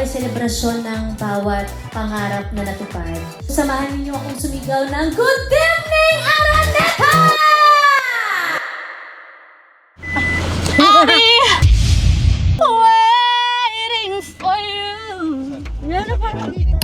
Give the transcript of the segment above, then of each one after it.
ay selebrasyon ng bawat pangarap na natupad. Samahan ninyo akong sumigaw ng Good Evening, Araneta! I'll be waiting for you. Gusto nyo ba ng picture?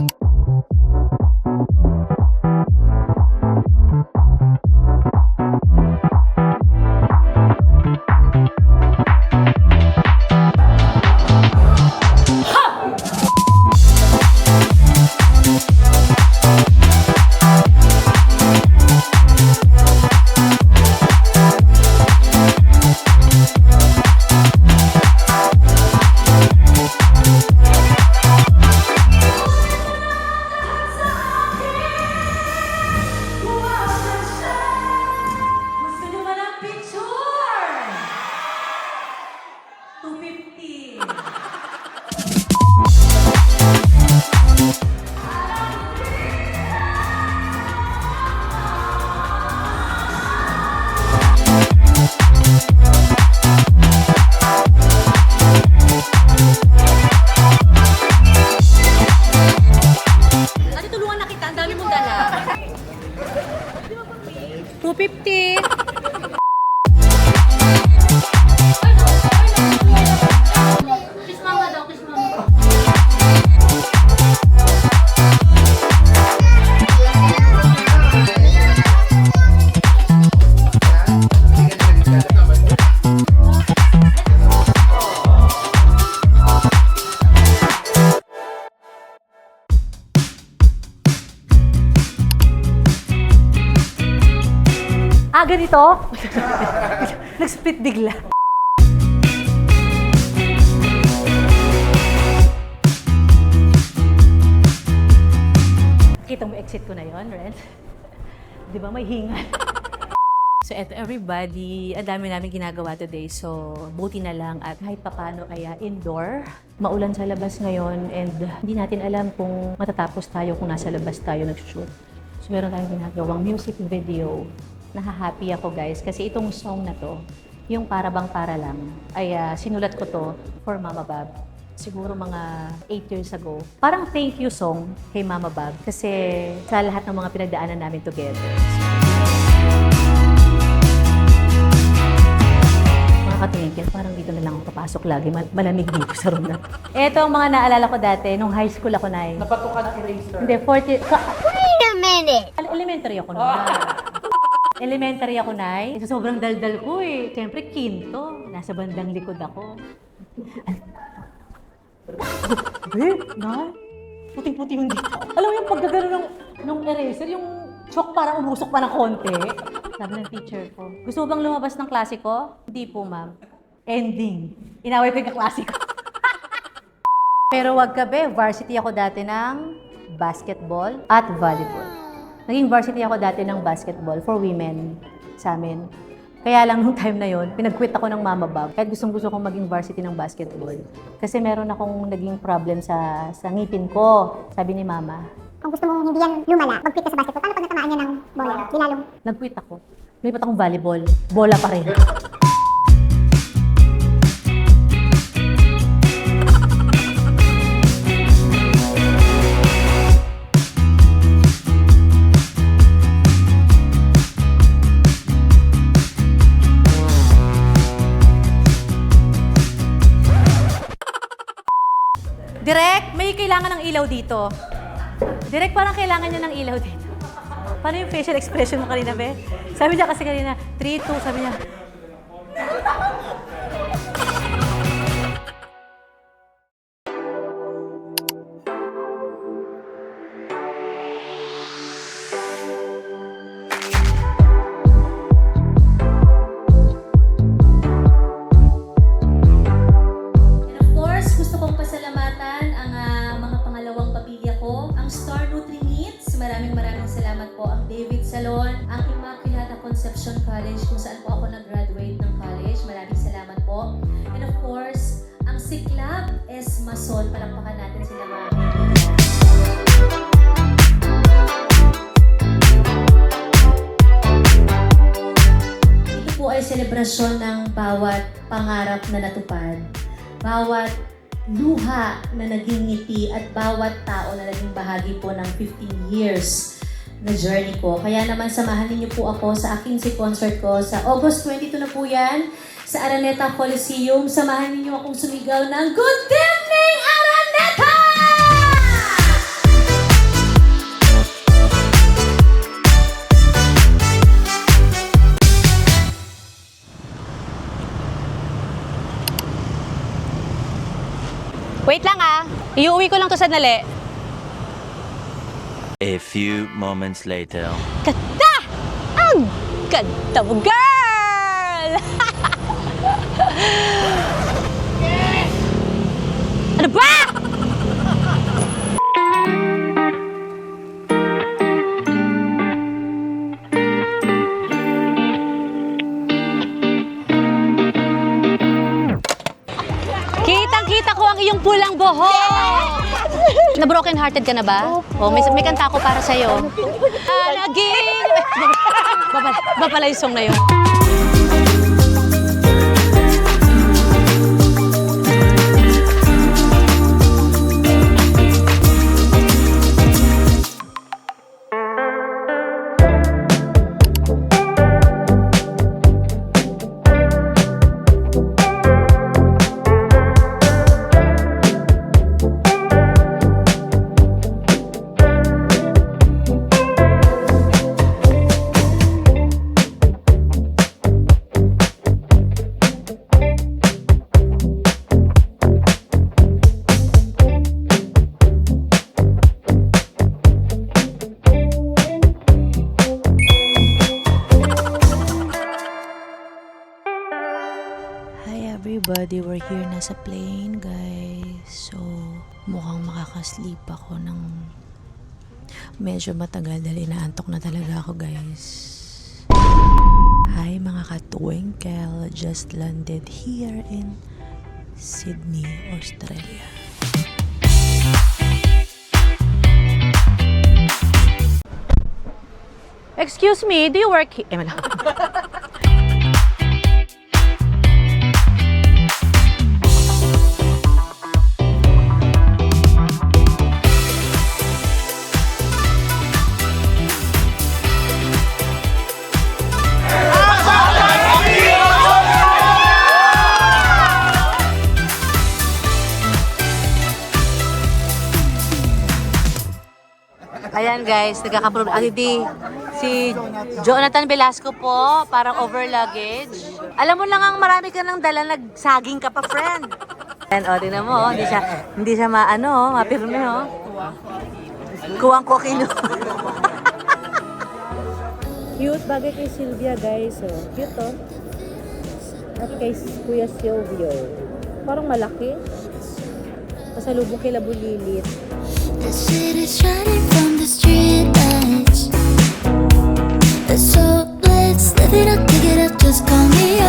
250. Ate, tulungan na kita. Ang dami mong dala. 250. Kiss mama daw, kiss mama. Ganito? Nag-split bigla. Kita mo exit ko na yon, Ren? Di ba may hingal? So eto everybody, ang dami namin ginagawa today. So buti na lang at kahit papano kaya indoor. Maulan sa labas ngayon and hindi natin alam kung matatapos tayo kung nasa labas tayo nag-shoot. So meron tayong ginagawang music video. Nahahappy ako guys kasi itong song na to, yung para bang para lang, ay sinulat ko to for Mama Bob. Siguro mga 8 years ago. Parang thank you song kay Mama Bob kasi sa lahat ng mga pinagdaanan namin together. Mga katingin, parang dito na lang ako papasok lagi. Malamig dito sa room na. Ito ang mga naalala ko dati nung high school ako na eh. Napatukan ng eraser. Hindi, 40... Wait a minute. Elementary ako noon. Elementary ako, Nay. Sobrang daldal ko eh. Siyempre, quinto. Nasa bandang likod ako. Nay, puting-puti yung dito. Alam mo yung pagkagano ng eraser, yung chalk parang umusok pa ng konti. Sabi ng teacher ko, gusto mo bang lumabas ng klase ko? Hindi po, ma'am. Ending. Inaway ko yung kaklase ko. Pero wag gabi, varsity ako dati ng basketball at volleyball. Naging varsity ako dati ng basketball for women sa amin. Kaya lang nung time na yon, pinag-quit ako ng Mama Bob. Kahit gustong-gusto kong maging varsity ng basketball. Kasi meron akong naging problem sa ngipin ko. Sabi ni Mama, kung gusto mong hindi yan lumala, mag-quit ka sa basketball. Paano pag natamaan niya ng bola? Di lalong... nag-quit ako. Lumipat akong volleyball. Bola pa rin. Direk, may kailangan ng ilaw dito. Direk, parang kailangan niya ng ilaw dito. Paano yung facial expression mo kanina, be? Sabi niya kasi kanina, 3, 2, sabi niya. And of course, gusto kong pasalamatan ang mga pangalawang pamilya ko, ang Star Nutri Meats. Maraming salamat po ang David Salon, ang Immaculata Conception College kung saan po ako nag-graduate ng college. Maraming salamat po. And of course, ang Siklab S. Mason. Palakpakan natin sila mga kaibigan. Ito po ay selebrasyon ng bawat pangarap na natupad. Bawat luha na naging ngiti at bawat tao na naging bahagi po ng 15 years na journey ko. Kaya naman samahan niyo po ako sa aking concert ko sa August 22 na po yan sa Araneta Coliseum. Samahan niyo akong sumigaw ng Good Evening Araneta! Wait lang ah. Iuwi ko lang to sandali. A few moments later. Ganda! Ang ganda mo, girl! Ano ba? Kitang-kita ko ang iyong pulang buhok! Na-broken hearted ka na ba? Oh, may kanta ako para sa'yo. Alagin! Babala yung song na yun. Hi everybody, we're here na sa plane guys. So, mukhang makakasleep ako ng medyo matagal dahil inaantok na talaga ako guys. Hi mga ka-twinkle, just landed here in Sydney, Australia. Excuse me, do you work here? Ayan guys, nagkakaproblema. Si Jonathan Velasco po, parang over luggage. Alam mo lang ang marami ka nang dala, nagsaging ka pa, friend. Ayan, o, tingnan mo, hindi siya mapirme, o. Kuwang kokino. Cute, bagay kay Sylvia guys. Oh. Cute oh. At kay Kuya Silvio. Parang malaki. Pasalubong kay Labulilit. The city's shining from the street lights. Let's hope, let's live it up, pick it up, just call me